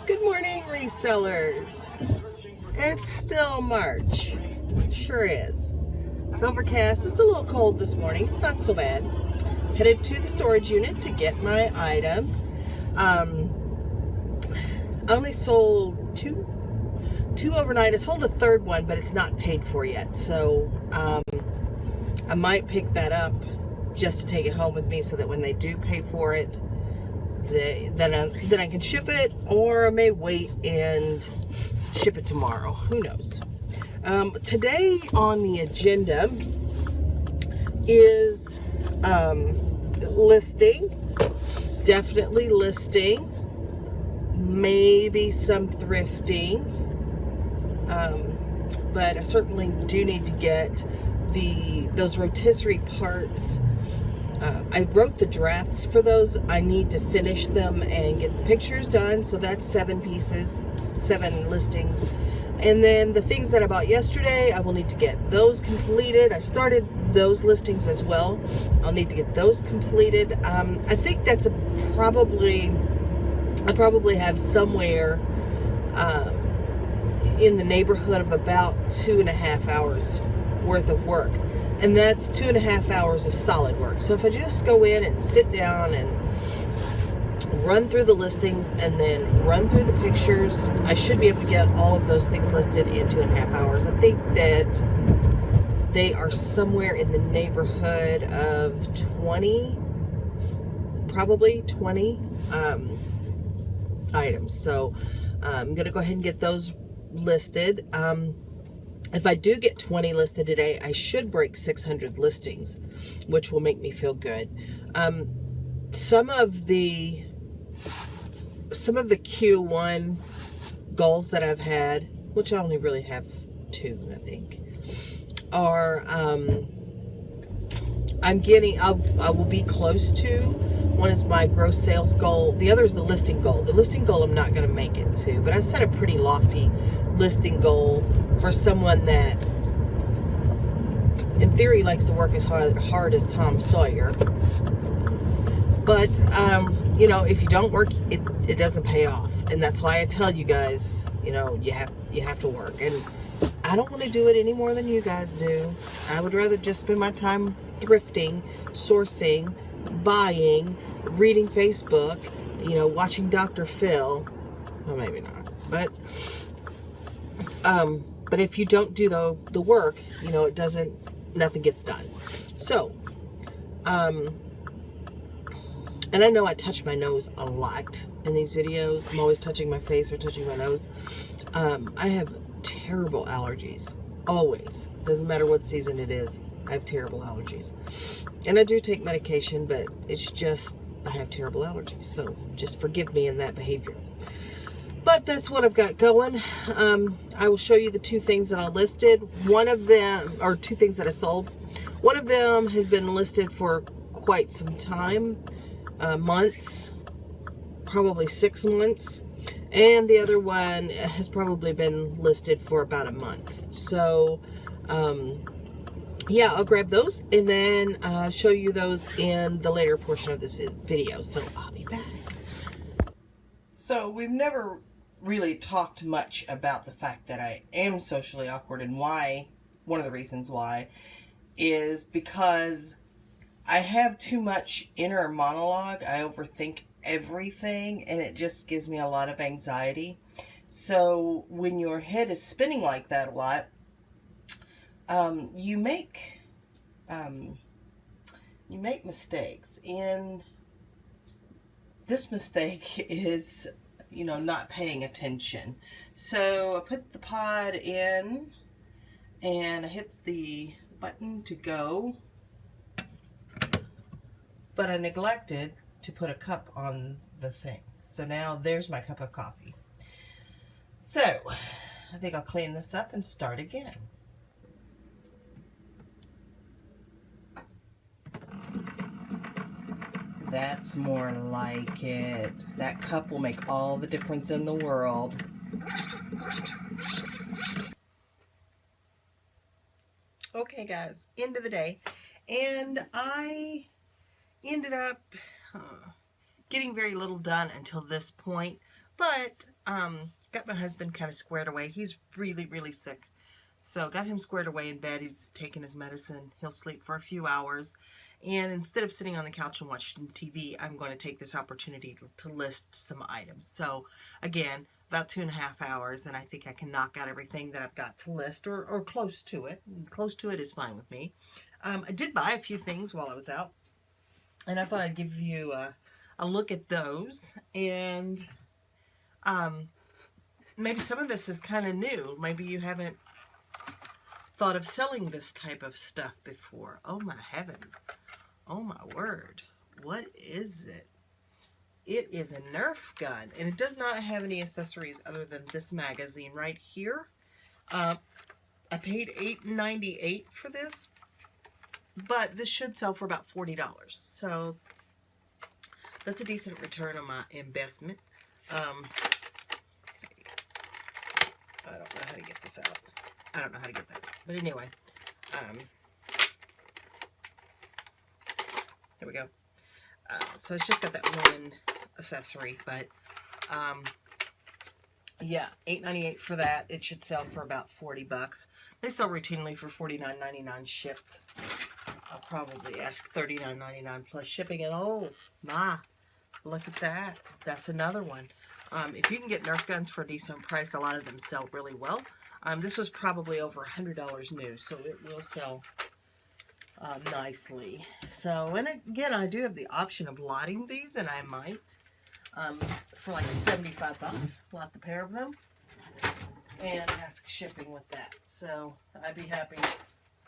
Good morning, resellers. It's still March. Sure is. It's overcast. It's a little cold this morning. It's not so bad. Headed to the storage unit to get my items. I only sold two overnight. I sold a third one, but it's not paid for yet. So I might pick that up just to take it home with me so that when they do pay for it, then I can ship it, or I may wait and ship it tomorrow. Who knows? Today on the agenda is listing. Definitely listing. Maybe some thrifting. But I certainly do need to get those rotisserie parts. I wrote the drafts for those. I need to finish them and get the pictures done. So that's 7 pieces, 7 listings. And then the things that I bought yesterday, I will need to get those completed. I've started those listings as well. I'll need to get those completed. I think that's I probably have somewhere in the neighborhood of about 2.5 hours worth of work. And that's 2.5 hours of solid work. So if I just go in and sit down and run through the listings and then run through the pictures, I should be able to get all of those things listed in 2.5 hours. I think that they are somewhere in the neighborhood of 20, probably 20 items. So I'm going to go ahead and get those listed. If I do get 20 listed today, I should break 600 listings, which will make me feel good. Some of the Q1 goals that I've had, which I only really have 2, I think, are I will be close to. One is my gross sales goal. The other is the listing goal. The listing goal I'm not going to make it to, but I set a pretty lofty listing goal for someone that, in theory, likes to work as hard as Tom Sawyer. But, if you don't work, it doesn't pay off. And that's why I tell you guys, you have to work. And I don't want to do it any more than you guys do. I would rather just spend my time thrifting, sourcing, buying, reading Facebook, watching Dr. Phil. Well, maybe not. But if you don't do the work, nothing gets done. So, and I know I touch my nose a lot in these videos. I'm always touching my face or touching my nose. I have terrible allergies. Always. Doesn't matter what season it is. I have terrible allergies. And I do take medication, but it's just, I have terrible allergies. So just forgive me in that behavior. But that's what I've got going. I will show you the 2 things that I listed. One of them, or 2 things that I sold. One of them has been listed for quite some time. Months. Probably 6 months. And the other one has probably been listed for about a month. So, yeah, I'll grab those and then show you those in the later portion of this video. So I'll be back. So we've never really talked much about the fact that I am socially awkward, and why. One of the reasons why is because I have too much inner monologue. I overthink everything, and it just gives me a lot of anxiety. So when your head is spinning like that a lot, you make mistakes. And this mistake is, not paying attention. So I put the pod in and I hit the button to go, but I neglected to put a cup on the thing. So now there's my cup of coffee. So I think I'll clean this up and start again. That's more like it. That cup will make all the difference in the world. Okay, guys, end of the day. And I ended up getting very little done until this point, but got my husband kind of squared away. He's really, really sick. So got him squared away in bed. He's taking his medicine. He'll sleep for a few hours. And instead of sitting on the couch and watching TV, I'm going to take this opportunity to list some items. So again, about 2.5 hours, and I think I can knock out everything that I've got to list, or close to it. And close to it is fine with me. I did buy a few things while I was out, and I thought I'd give you a look at those. And maybe some of this is kind of new. Maybe you haven't thought of selling this type of stuff before. Oh my heavens. Oh my word. What is it? It is a Nerf gun, and it does not have any accessories other than this magazine right here. I paid $8.98 for this, but this should sell for about $40. So that's a decent return on my investment. Let's see. I don't know how to get this out. I don't know how to get that. But anyway, here we go. So it's just got that one accessory, but yeah, $8.98 for that. It should sell for about $40. They sell routinely for $49.99 shipped. I'll probably ask $39.99 plus shipping. And oh my, look at that. That's another one. If you can get Nerf guns for a decent price, a lot of them sell really well. This was probably over $100 new, so it will sell nicely. So, and again, I do have the option of lotting these, and I might for like $75, lot the pair of them, and ask shipping with that. So I'd be happy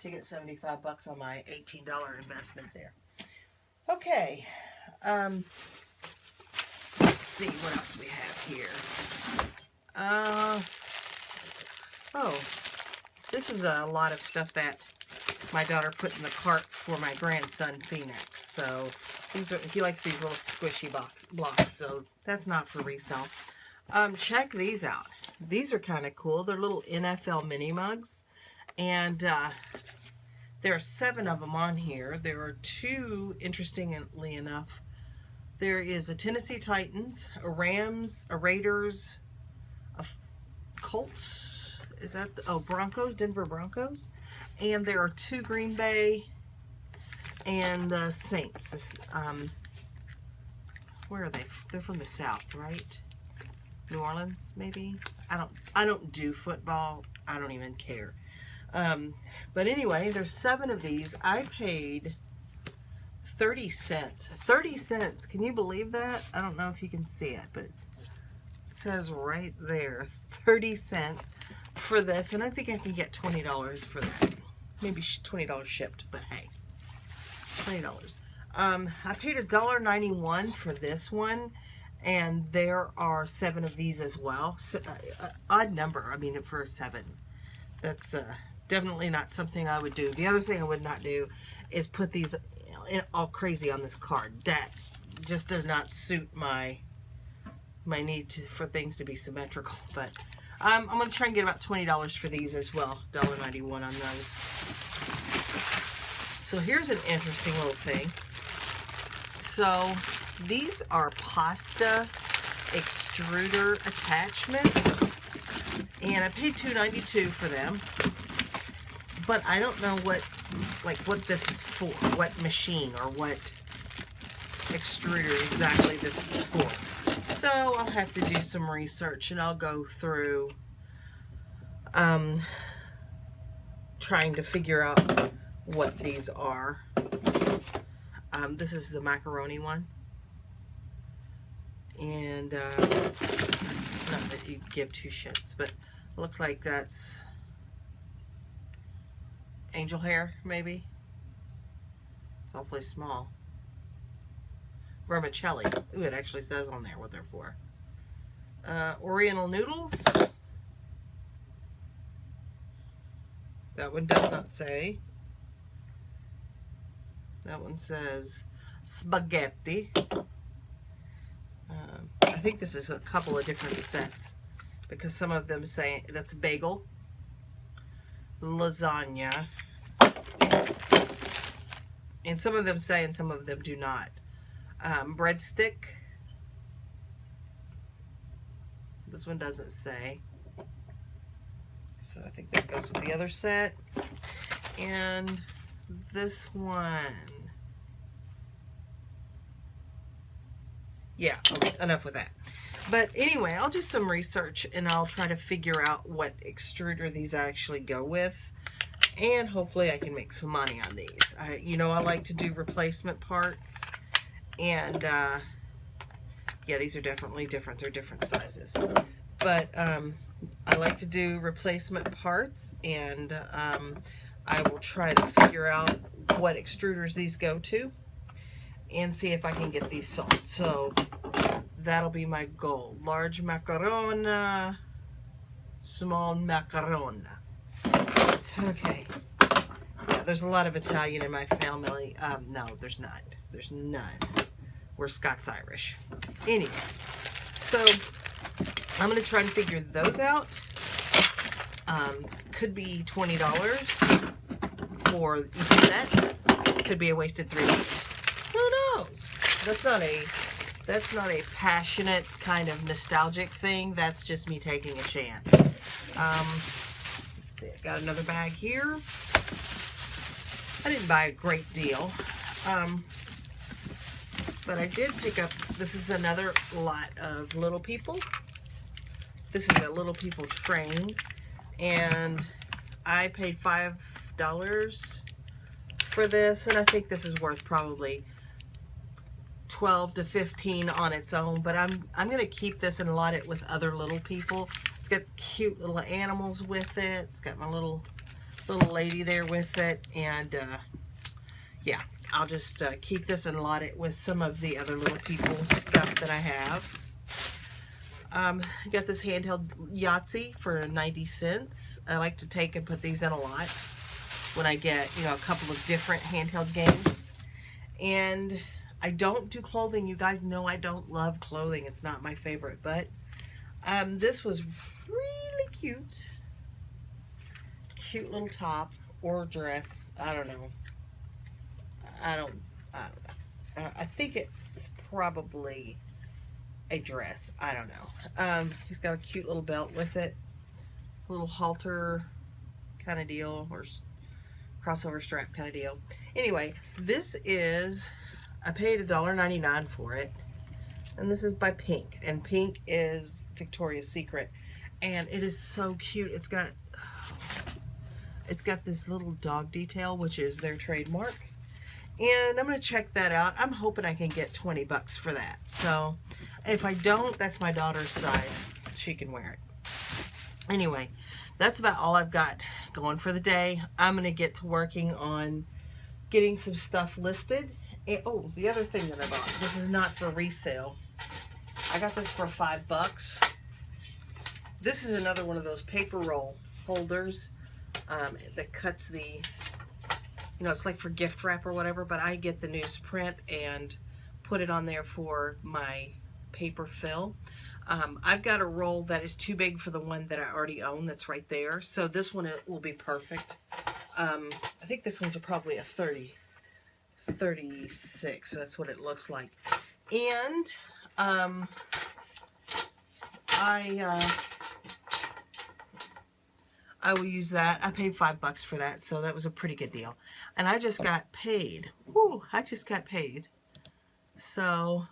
to get $75 on my $18 investment there. Okay, let's see what else we have here. Oh, this is a lot of stuff that my daughter put in the cart for my grandson Phoenix. So these are, he likes these little squishy blocks, so that's not for resale. Check these out. These are kind of cool. They're little NFL mini mugs, and there are 7 of them on here. There are 2, interestingly enough. There is a Tennessee Titans, a Rams, a Raiders, a Colts. Is that the, Broncos, Denver Broncos, and there are 2 Green Bay and the Saints. Where are they? They're from the South, right? New Orleans, maybe. I don't do football. I don't even care. But anyway, there's 7 of these. I paid 30 cents. 30 cents. Can you believe that? I don't know if you can see it, but it says right there, 30 cents for this, and I think I can get $20 for that. Maybe $20 shipped, but hey, $20. I paid $1.91 for this one, and there are 7 of these as well. So, odd number, I mean, for a 7. That's definitely not something I would do. The other thing I would not do is put these all crazy on this card. That just does not suit my need for things to be symmetrical. But I'm going to try and get about $20 for these as well. $1.91 on those. So here's an interesting little thing. So these are pasta extruder attachments, and I paid $2.92 for them. But I don't know what this is for, what machine or what extruder exactly this is for. So I'll have to do some research, and I'll go through trying to figure out what these are. This is the macaroni one, and not that you give 2 shits, but it looks like that's angel hair, maybe. It's awfully small. Vermicelli. Ooh, it actually says on there what they're for. Oriental noodles. That one does not say. That one says spaghetti. I think this is a couple of different sets, because some of them say that's bagel, lasagna, and some of them say and some of them do not. Breadstick, This one doesn't say. So I think that goes with the other set. And this one. Yeah, okay, enough with that. But anyway, I'll do some research and I'll try to figure out what extruder these actually go with. And hopefully I can make some money on these. You know, I like to do replacement parts. And yeah, these are definitely different. They're different sizes. But I like to do replacement parts, and I will try to figure out what extruders these go to and see if I can get these sold. So that'll be my goal. Large macarona, small macarona. Okay. Yeah, there's a lot of Italian in my family. No, there's not. There's none. We're Scots-Irish. Anyway, so I'm going to try to figure those out. Could be $20 for each set. Could be a wasted $3. Who knows? That's not a passionate kind of nostalgic thing. That's just me taking a chance. Let's see. I got another bag here. I didn't buy a great deal. But I did pick up, this is another lot of Little People. This is a Little People train, and I paid $5 for this, and I think this is worth probably $12 to $15 on its own, but I'm going to keep this and lot it with other Little People. It's got cute little animals with it. It's got my little lady there with it, and yeah, I'll just keep this and lot it with some of the other Little People stuff that I have. I got this handheld Yahtzee for 90 cents. I like to take and put these in a lot when I get, you know, a couple of different handheld games. And I don't do clothing. You guys know I don't love clothing. It's not my favorite, but this was really cute. Cute little top or dress. I don't know. I don't know. I think it's probably a dress. I don't know. He's got a cute little belt with it. A little halter kind of deal, or crossover strap kind of deal. Anyway, this is, I paid $1.99 for it. And this is by Pink. And Pink is Victoria's Secret. And it is so cute. It's got this little dog detail, which is their trademark. And I'm going to check that out. I'm hoping I can get 20 bucks for that. So if I don't, that's my daughter's size. She can wear it. Anyway, that's about all I've got going for the day. I'm going to get to working on getting some stuff listed. And, oh, the other thing that I bought. This is not for resale. I got this for $5. This is another one of those paper roll holders that cuts the, you know, it's like for gift wrap or whatever, but I get the newsprint and put it on there for my paper fill. I've got a roll that is too big for the one that I already own that's right there, so this one will be perfect. I think this one's probably a 36, that's what it looks like. And I will use that. I paid $5 for that, so that was a pretty good deal. And I just got paid. Woo, I just got paid. So,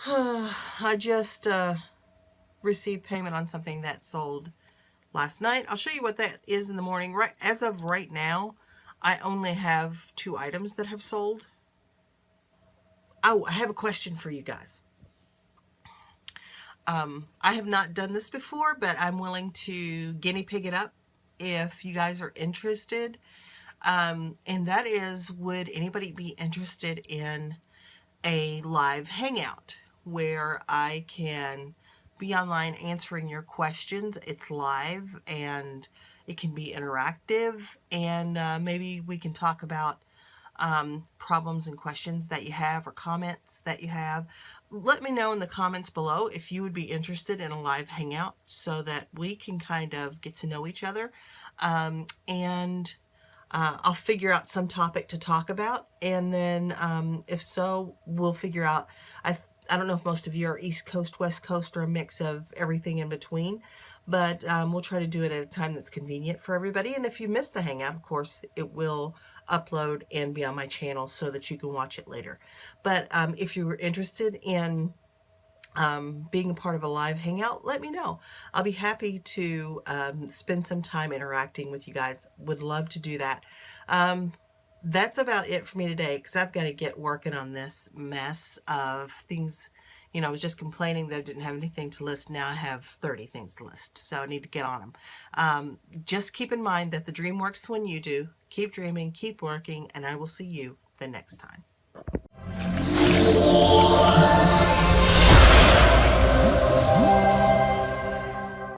I just received payment on something that sold last night. I'll show you what that is in the morning. Right, as of right now, I only have 2 items that have sold. Oh, I have a question for you guys. I have not done this before, but I'm willing to guinea pig it up if you guys are interested. And that is, would anybody be interested in a live hangout where I can be online answering your questions? It's live and it can be interactive, and maybe we can talk about problems and questions that you have or comments that you have. Let me know in the comments below if you would be interested in a live hangout so that we can kind of get to know each other, and I'll figure out some topic to talk about, and then if so, we'll figure out, I don't know if most of you are East Coast, West Coast, or a mix of everything in between, but we'll try to do it at a time that's convenient for everybody. And if you miss the Hangout, of course, it will upload and be on my channel so that you can watch it later. But if you're interested in being a part of a live hangout, let me know. I'll be happy to spend some time interacting with you guys. Would love to do that. That's about it for me today, because I've got to get working on this mess of things. You know, I was just complaining that I didn't have anything to list. Now I have 30 things to list, so I need to get on them. Just keep in mind that the dream works when you do. Keep dreaming, keep working, and I will see you the next time.